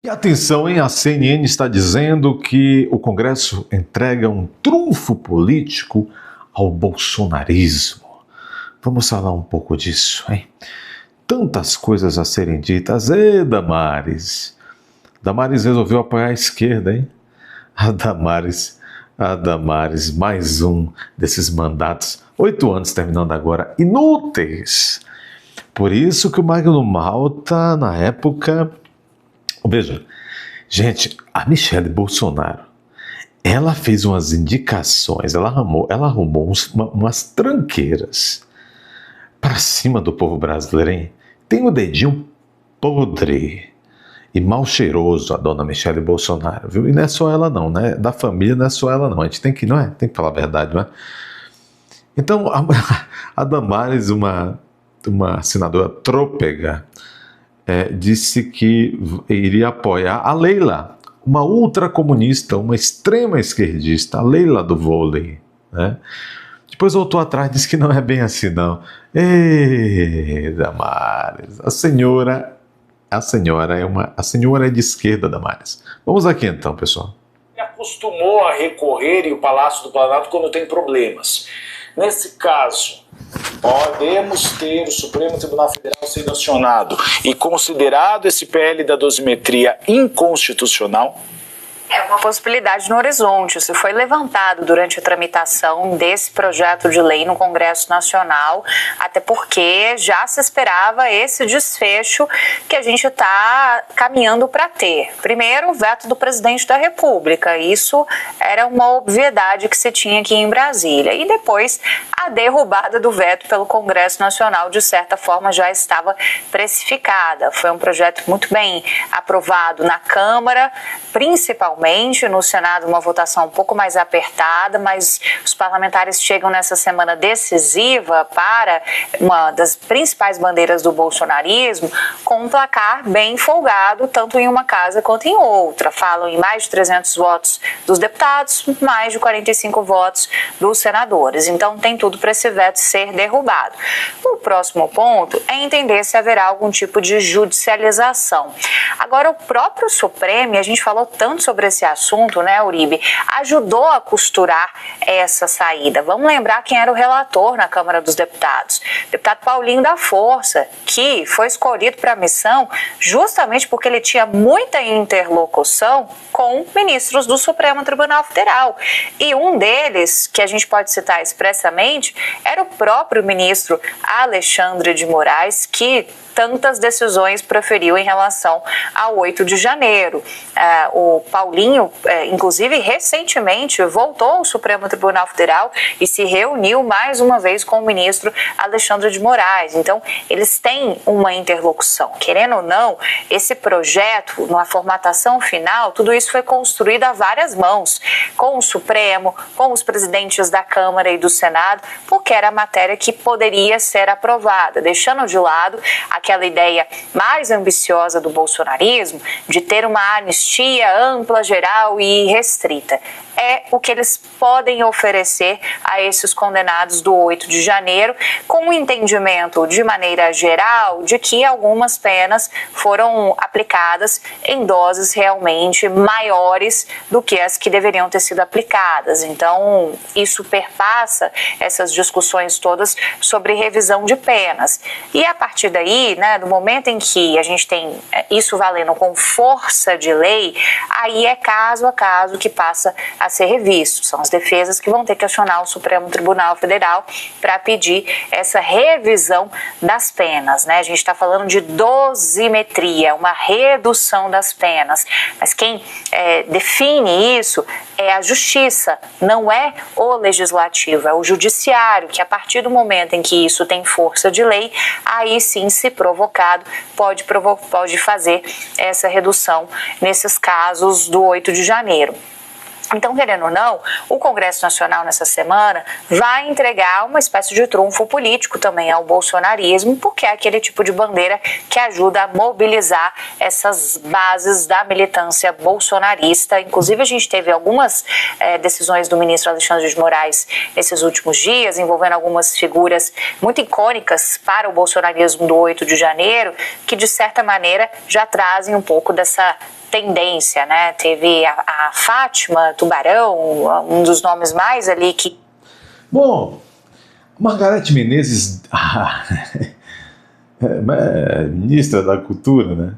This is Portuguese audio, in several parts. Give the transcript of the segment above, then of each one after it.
E atenção, hein? A CNN está dizendo que o Congresso entrega um trunfo político ao bolsonarismo. Vamos falar um pouco disso, hein? Tantas coisas a serem ditas. Damares. Damares resolveu apoiar a esquerda, hein? A Damares, mais um desses mandatos, 8 anos terminando agora, inúteis. Por isso que o Magno Malta, na época... Veja, gente, a Michele Bolsonaro, ela fez umas indicações, ela arrumou umas tranqueiras para cima do povo brasileiro, hein? Tem um dedinho podre e mal cheiroso a dona Michele Bolsonaro, viu? E não é só ela não, né? Da família não é só ela não, a gente tem que, não é? Tem que falar a verdade, não é? Então, a Damares, uma senadora trôpega, disse que iria apoiar a Leila, uma ultracomunista, uma extrema esquerdista, a Leila do vôlei, né? Depois voltou atrás e disse que não é bem assim, não. Damares, a senhora é de esquerda, Damares. Vamos aqui então, pessoal. Acostumou a recorrer e o Palácio do Planalto quando tem problemas. Nesse caso, podemos ter o Supremo Tribunal Federal sendo acionado e considerado esse PL da dosimetria inconstitucional? É uma possibilidade no horizonte. Isso foi levantado durante a tramitação desse projeto de lei no Congresso Nacional, até porque já se esperava esse desfecho que a gente está caminhando para ter. Primeiro, o veto do presidente da República. Isso era uma obviedade que se tinha aqui em Brasília. E depois, a derrubada do veto pelo Congresso Nacional, de certa forma, já estava precificada. Foi um projeto muito bem aprovado na Câmara, principalmente no Senado, uma votação um pouco mais apertada, mas os parlamentares chegam nessa semana decisiva para uma das principais bandeiras do bolsonarismo, com um placar bem folgado, tanto em uma casa quanto em outra. Falam em mais de 300 votos dos deputados, mais de 45 votos dos senadores. Então tem tudo para esse veto ser derrubado. O próximo ponto é entender se haverá algum tipo de judicialização. Agora, o próprio Supremo, e a gente falou tanto sobre esse assunto, né, Uribe, ajudou a costurar essa saída. Vamos lembrar quem era o relator na Câmara dos Deputados. O deputado Paulinho da Força, que foi escolhido para a missão justamente porque ele tinha muita interlocução com ministros do Supremo Tribunal Federal. E um deles, que a gente pode citar expressamente, era o próprio ministro Alexandre de Moraes, que tantas decisões proferiu em relação ao 8 de janeiro. O Paulinho, inclusive, recentemente voltou ao Supremo Tribunal Federal e se reuniu mais uma vez com o ministro Alexandre de Moraes. Então, eles têm uma interlocução. Querendo ou não, esse projeto, na formatação final, tudo isso foi construído a várias mãos, com o Supremo, com os presidentes da Câmara e do Senado, porque era a matéria que poderia ser aprovada, deixando de lado aquela ideia mais ambiciosa do bolsonarismo de ter uma anistia ampla, geral e restrita. É o que eles podem oferecer a esses condenados do 8 de janeiro, com o entendimento de maneira geral de que algumas penas foram aplicadas em doses realmente maiores do que as que deveriam ter sido aplicadas. Então, isso perpassa essas discussões todas sobre revisão de penas. E a partir daí, né, do momento em que a gente tem isso valendo com força de lei, aí é caso a caso que passa a ser revisto. São as defesas que vão ter que acionar o Supremo Tribunal Federal para pedir essa revisão das penas, né? A gente está falando de dosimetria, uma redução das penas, mas quem define isso é a Justiça, não é o Legislativo, é o Judiciário, que a partir do momento em que isso tem força de lei, aí sim, se provocado, pode fazer essa redução nesses casos do 8 de janeiro. Então, querendo ou não, o Congresso Nacional nessa semana vai entregar uma espécie de trunfo político também ao bolsonarismo, porque é aquele tipo de bandeira que ajuda a mobilizar essas bases da militância bolsonarista. Inclusive, a gente teve algumas decisões do ministro Alexandre de Moraes nesses últimos dias, envolvendo algumas figuras muito icônicas para o bolsonarismo do 8 de janeiro, que, de certa maneira, já trazem um pouco dessa tendência, né? Teve a Fátima Tubarão, um dos nomes mais ali que... Bom, Margareth Menezes, ministra da Cultura, né?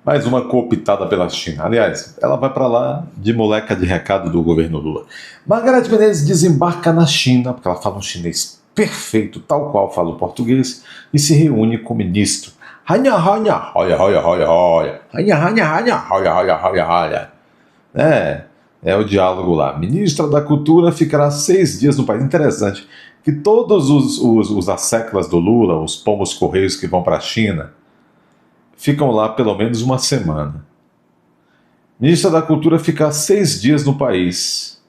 Mais uma cooptada pela China. Aliás, ela vai para lá de moleca de recado do governo Lula. Margareth Menezes desembarca na China, porque ela fala um chinês perfeito, tal qual fala o português, e se reúne com o ministro. É o diálogo lá. Ministra da Cultura ficará 6 dias no país. Interessante que todos os asseclas do Lula, os pomos correios que vão para a China, ficam lá pelo menos uma semana. Ministra da Cultura fica 6 dias no país.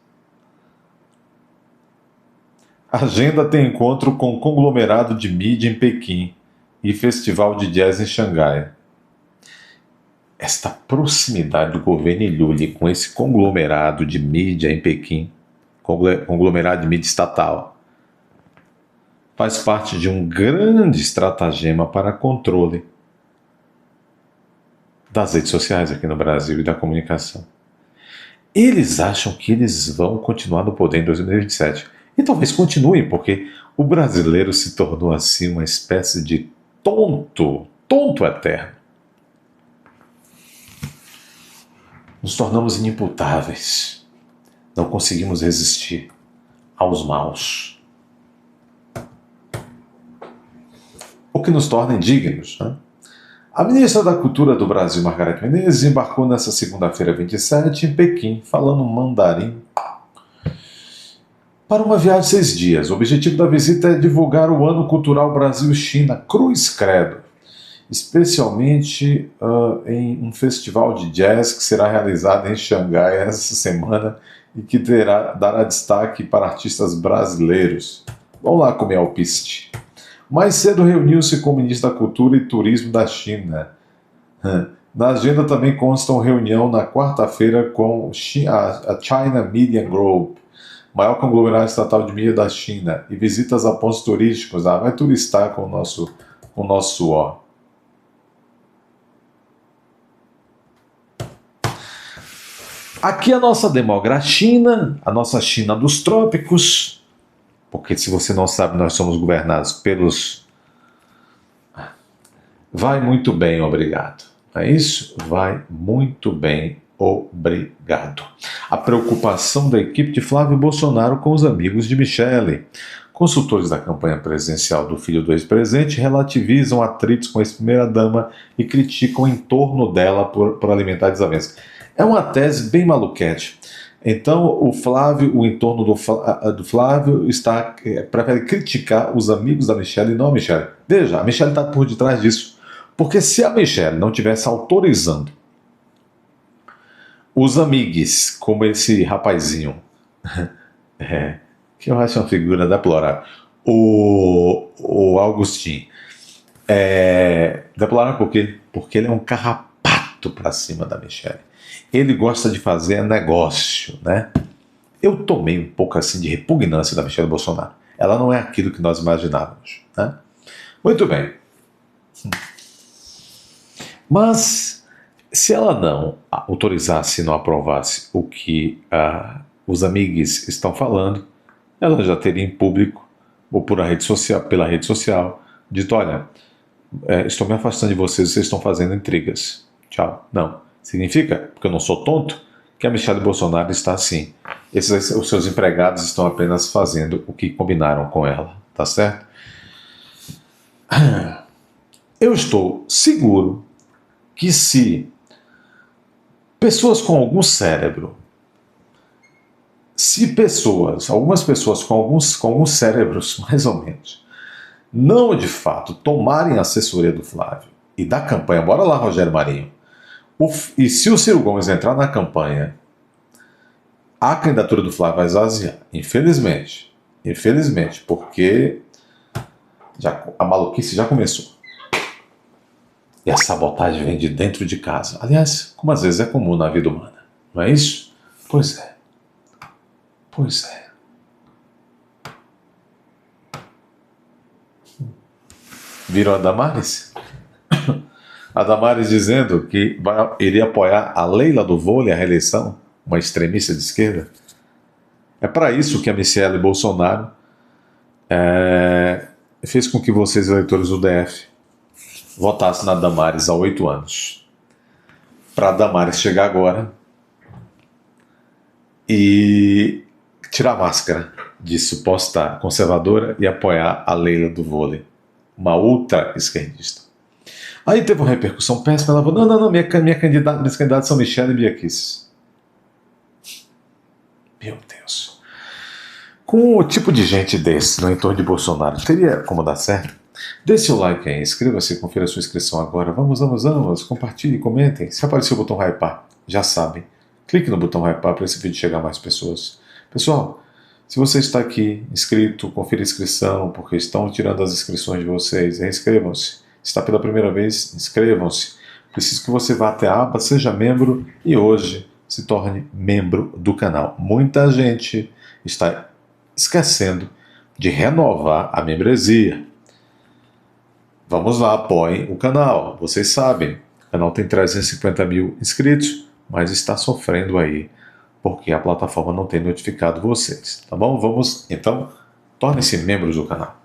A agenda tem encontro com conglomerado de mídia em Pequim e festival de jazz em Xangai. Esta proximidade do governo Lula com esse conglomerado de mídia em Pequim, conglomerado de mídia estatal, faz parte de um grande estratagema para controle das redes sociais aqui no Brasil e da comunicação. Eles acham que eles vão continuar no poder em 2027. E talvez continuem, porque o brasileiro se tornou assim uma espécie de tonto eterno. Nos tornamos inimputáveis. Não conseguimos resistir aos maus. O que nos torna indignos, né? A ministra da Cultura do Brasil, Margareth Menezes, embarcou nesta segunda-feira 27 em Pequim, falando mandarim, para uma viagem de 6 dias. O objetivo da visita é divulgar o Ano Cultural Brasil-China Cruz Credo, especialmente em um festival de jazz que será realizado em Xangai essa semana e que dará destaque para artistas brasileiros. Vamos lá comer alpiste. Mais cedo reuniu-se com o ministro da Cultura e Turismo da China. Na agenda também consta uma reunião na quarta-feira com a China Media Group, maior conglomerado estatal de mídia da China, e visitas a pontos turísticos. Vai turistar com o nosso suor. Aqui a nossa democracia, a nossa China dos trópicos, porque se você não sabe, nós somos governados pelos... Vai muito bem, obrigado. Não é isso? Vai muito bem, obrigado. A preocupação da equipe de Flávio Bolsonaro com os amigos de Michele. Consultores da campanha presidencial do filho do ex-presidente relativizam atritos com a ex-primeira-dama e criticam o entorno dela por alimentar desavenças. É uma tese bem maluquete. Então, o entorno do Flávio prefere criticar os amigos da Michele e não a Michele. Veja, a Michele está por detrás disso. Porque se a Michele não estivesse autorizando os amigos, como esse rapazinho, que eu acho uma figura deplorável, o Augustin, deplorável por quê? Porque ele é um carrapato para cima da Michele. Ele gosta de fazer negócio, né? Eu tomei um pouco assim de repugnância da Michele Bolsonaro. Ela não é aquilo que nós imaginávamos, né? Muito bem. Mas, se ela não autorizasse, não aprovasse o que os amigos estão falando, ela já teria em público, ou pela rede social, dito, olha, estou me afastando de vocês estão fazendo intrigas. Tchau. Não. Significa, porque eu não sou tonto, que a Michele Bolsonaro está assim. Os seus empregados estão apenas fazendo o que combinaram com ela, tá certo? Eu estou seguro que se pessoas com algum cérebro, algumas pessoas com alguns cérebros, mais ou menos, não de fato tomarem a assessoria do Flávio e da campanha, bora lá, Rogério Marinho, e se o Ciro Gomes entrar na campanha, a candidatura do Flávio vai esvaziar, infelizmente, porque a maluquice já começou. E a sabotagem vem de dentro de casa. Aliás, como às vezes é comum na vida humana. Não é isso? Pois é. Virou a Damares? A Damares dizendo que iria apoiar a Leila do Vôlei, a reeleição, uma extremista de esquerda. É para isso que a Michelle Bolsonaro fez com que vocês, eleitores do DF, votassem na Damares há 8 anos. Para a Damares chegar agora e tirar a máscara de suposta conservadora e apoiar a Leila do Vôlei, uma ultra esquerdista. Aí teve uma repercussão péssima. Ela falou: não, minhas candidatas são Michelle e Bia Kicis. Meu Deus. Com o tipo de gente desse no entorno de Bolsonaro, teria como dar certo? Deixe o like aí, inscreva-se, confira a sua inscrição agora. Vamos, compartilhe, comentem. Se aparecer o botão hypar, já sabem. Clique no botão hypar para esse vídeo chegar a mais pessoas. Pessoal, se você está aqui inscrito, confira a inscrição, porque estão tirando as inscrições de vocês. Inscrevam-se. Se está pela primeira vez, inscrevam-se. Preciso que você vá até a aba Seja Membro e hoje se torne membro do canal. Muita gente está esquecendo de renovar a membresia. Vamos lá, apoiem o canal. Vocês sabem, o canal tem 350 mil inscritos, mas está sofrendo aí, porque a plataforma não tem notificado vocês. Tá bom? Vamos, então, tornem-se membros do canal.